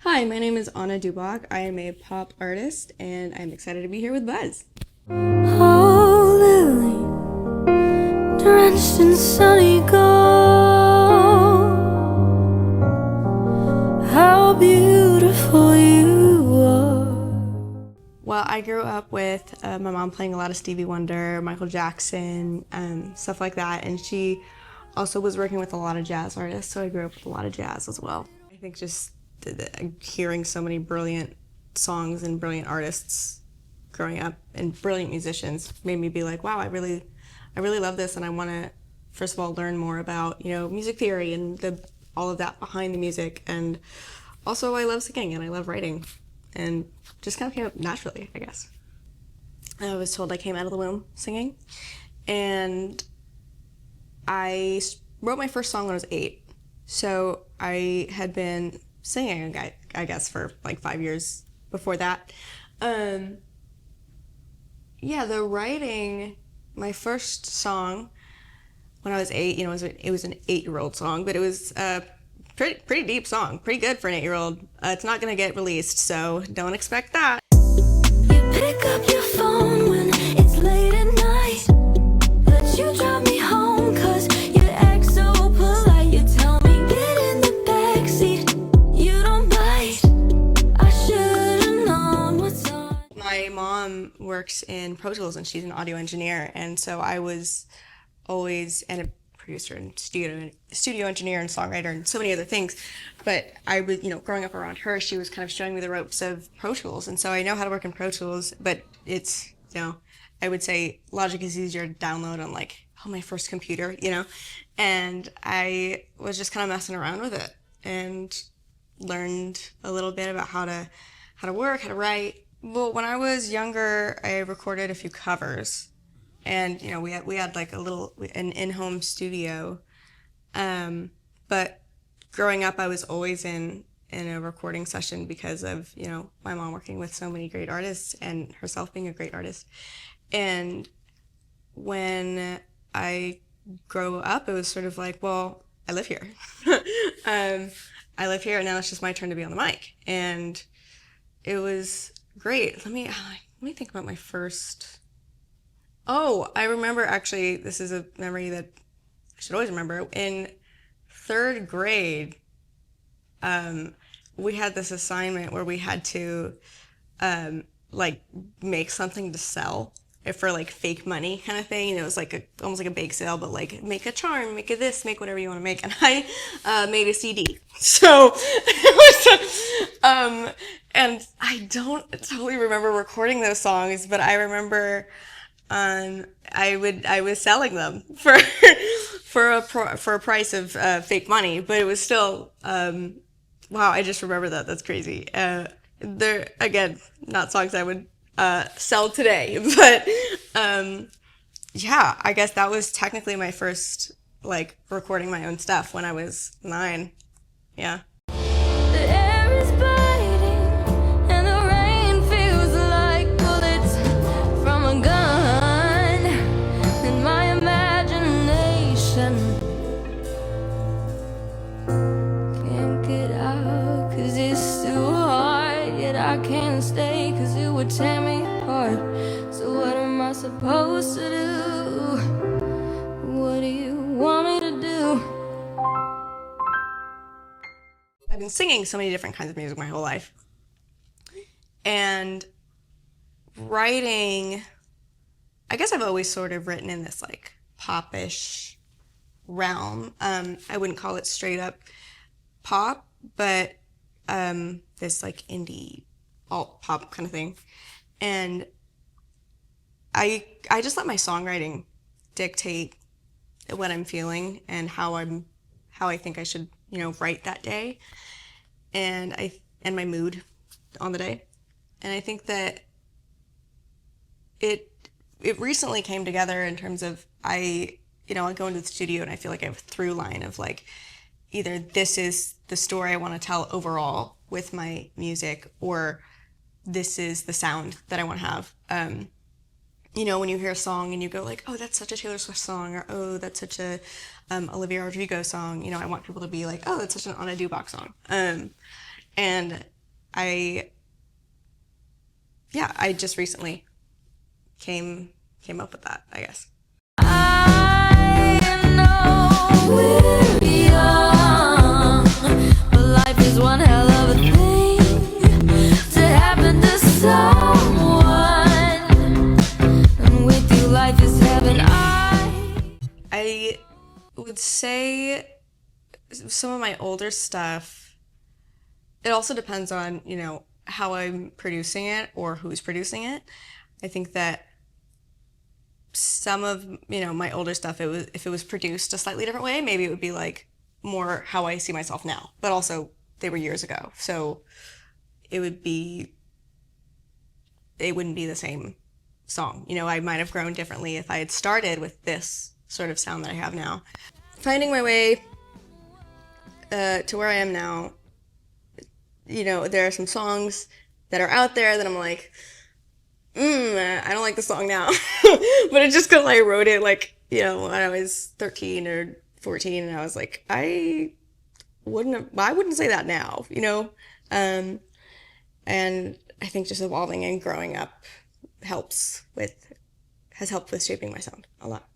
Hi, my name is Anna Duboc. I am a pop artist and I'm excited to be here with Buzz. Oh, Lily, drenched in sunny gold, how beautiful you are. Well, I grew up with my mom playing a lot of Stevie Wonder, Michael Jackson, stuff like that, and she also was working with a lot of jazz artists, so I grew up with a lot of jazz as well. I think just hearing so many brilliant songs and brilliant artists growing up and brilliant musicians made me be like, wow, I really love this, and I want to first of all learn more about music theory and all of that behind the music, and also I love singing and I love writing, and just kind of came up naturally, I guess. I was told I came out of the womb singing, and I wrote my first song when I was 8. So I had been singing, I guess, for like 5 years before that. Yeah, the writing, my first song when I was 8, it was an 8-year-old song, but it was a pretty deep song, pretty good for an 8-year-old. It's not gonna get released, so don't expect that. You pick up your phone when it's late at night, but you drive me home cause you act so polite. You tell me get in the backseat, you don't bite. I should've known what's on. My mom works in Pro Tools and she's an audio engineer, and so I was always, and a producer and studio engineer and songwriter and so many other things. But I was, growing up around her, she was kind of showing me the ropes of Pro Tools, and so I know how to work in Pro Tools. But it's, I would say Logic is easier to download on my first computer, and I was just kind of messing around with it and learned a little bit about how to work, how to write. Well, when I was younger, I recorded a few covers, and we had like an in-home studio. But growing up, I was always in a recording session because of my mom working with so many great artists and herself being a great artist. And when I grew up, it was sort of like, well, I live here. I live here, and now it's just my turn to be on the mic, and it was great. Let me think about my first. Oh, I remember, actually, this is a memory that I should always remember. In 3rd grade, we had this assignment where we had to make something to sell for fake money kind of thing. It was almost like a bake sale, but make a charm, make a this, make whatever you want to make. And I made a CD. So it was, and I don't totally remember recording those songs, but I remember I was selling them for for a price of fake money, but it was still wow. I just remember that. That's crazy. They're, again, not songs I would sell today, but yeah, I guess that was technically my first recording my own stuff when I was 9. Yeah. The air is biting and the rain feels like bullets from a gun. In my imagination can't get out cause it's too hard, yet I can't stay cause it would tear me apart. So what am I supposed to do? What do you want me to do? I've been singing so many different kinds of music my whole life. And writing, I guess I've always sort of written in this popish realm. I wouldn't call it straight up pop, but this indie alt pop kind of thing. And I just let my songwriting dictate what I'm feeling and how I think I should write that day, and my mood on the day. And I think that it recently came together in terms of I go into the studio and I feel like I have a through line of either this is the story I want to tell overall with my music, or this is the sound that I want to have. When you hear a song and you go oh, that's such a Taylor Swift song, or oh, that's such a Olivia Rodrigo song, I want people to be oh, that's such an Anna Duboc song. And I just recently came up with that, I guess. I know we're young, but life is one hell of a thing to happen to someone. And with you, life is heaven. I would say some of my older stuff, it also depends on, how I'm producing it or who's producing it. I think that some of, my older stuff, if it was produced a slightly different way, maybe it would be like more how I see myself now. But also they were years ago, so it wouldn't be the same song. I might have grown differently if I had started with this sort of sound that I have now. Finding my way to where I am now, there are some songs that are out there that I'm like, I don't like the song now. But it's just because I wrote it when I was 13 or 14, and I was like, I wouldn't say that now, and I think just evolving and growing up has helped with shaping my sound a lot.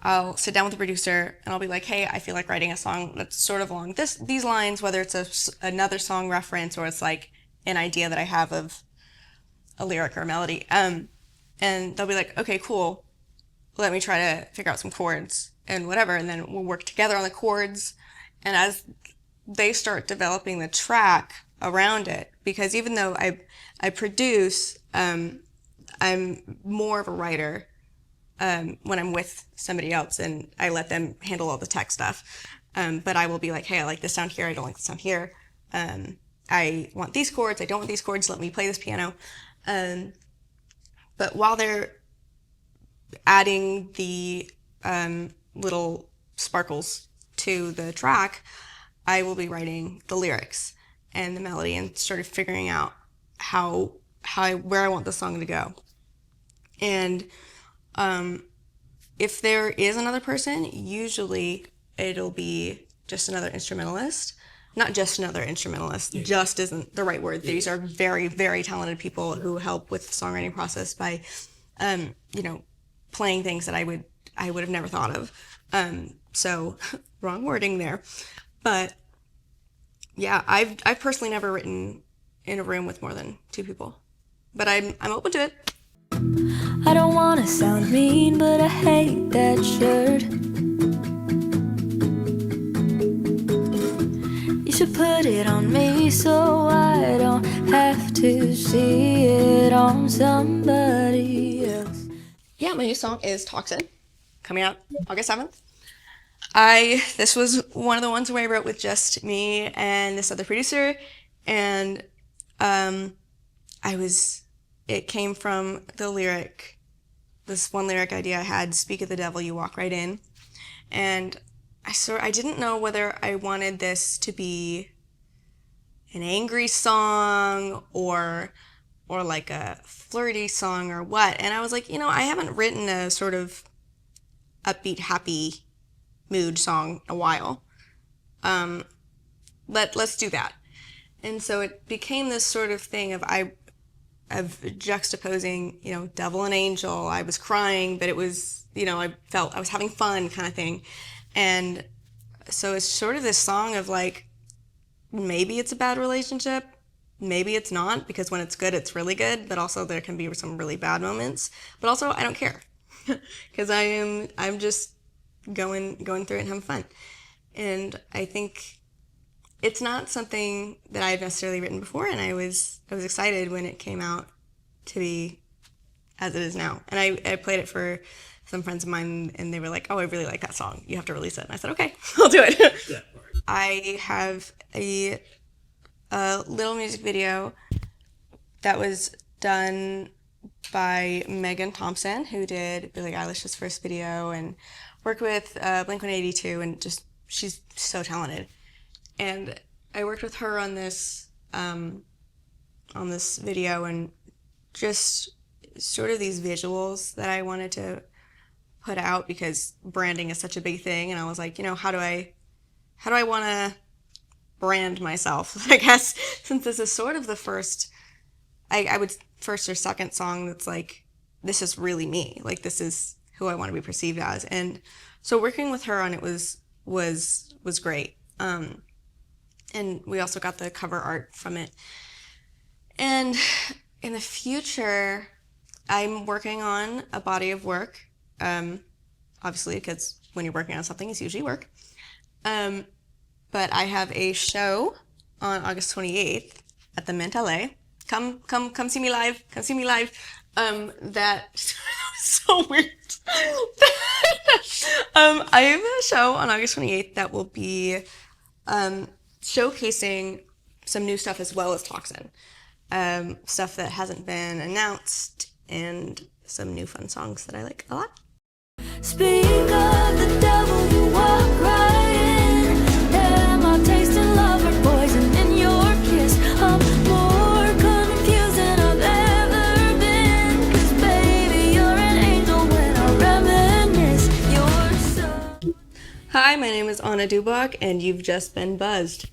I'll sit down with the producer and I'll be like, hey, I feel like writing a song that's sort of along these lines, whether it's another song reference or it's like an idea that I have of a lyric or a melody. And they'll be like, okay, cool. Let me try to figure out some chords and whatever. And then we'll work together on the chords. And as they start developing the track around it, because even though I produce, I'm more of a writer when I'm with somebody else, and I let them handle all the tech stuff. But I will be like, hey, I like this sound here, I don't like this sound here. I want these chords, I don't want these chords, let me play this piano. But while they're adding the little sparkles to the track, I will be writing the lyrics and the melody and sort of figuring out where I want the song to go. And if there is another person, usually it'll be just another instrumentalist. Not just another instrumentalist, yeah. Just isn't the right word. These are very, very talented people who help with the songwriting process by, playing things that I would have never thought of. So wrong wording there. But yeah, I've personally never written in a room with more than two people. But I'm open to it. I don't wanna sound mean, but I hate that shirt. You should put it on me so I don't have to see it on somebody else. Yeah, my new song is Toxin, coming out August 7th. This was one of the ones where I wrote with just me and this other producer, and it came from this one lyric idea I had, speak of the devil, you walk right in. And I didn't know whether I wanted this to be an angry song or like a flirty song or what. And I was like, I haven't written a sort of upbeat, happy mood song in a while. Let's do that. And so it became this sort of thing of juxtaposing, devil and angel. I was crying, but it was, I felt I was having fun kind of thing. And so it's sort of this song of like, maybe it's a bad relationship, maybe it's not, because when it's good, it's really good, but also there can be some really bad moments. But also I don't care because I'm just going through it and having fun. And I think it's not something that I had necessarily written before, and I was excited when it came out to be as it is now. And I played it for some friends of mine, and they were like, oh, I really like that song. You have to release it. And I said, okay, I'll do it. Yeah. I have a little music video that was done by Megan Thompson, who did Billie Eilish's first video and worked with Blink-182, and just she's so talented. And I worked with her on this video, and just sort of these visuals that I wanted to put out, because branding is such a big thing. And I was like, how do I want to brand myself? I guess since this is sort of the first, I would first or second song that's like, this is really me. Like, this is who I want to be perceived as. And so working with her on it was great. And we also got the cover art from it. And in the future, I'm working on a body of work. Obviously, because when you're working on something, it's usually work. But I have a show on August 28th at the Mint LA. Come see me live. Come see me live. That so weird. I have a show on August 28th that will be showcasing some new stuff as well as Toxin. Stuff that hasn't been announced, and some new fun songs that I like a lot. Speak of the devil, you walk right in. Am I tasting love or poison in your kiss? I'm more confused than I've ever been. 'Cause baby, you're an angel when I reminisce. You're so... Hi, my name is Anna Duboc, and you've just been buzzed.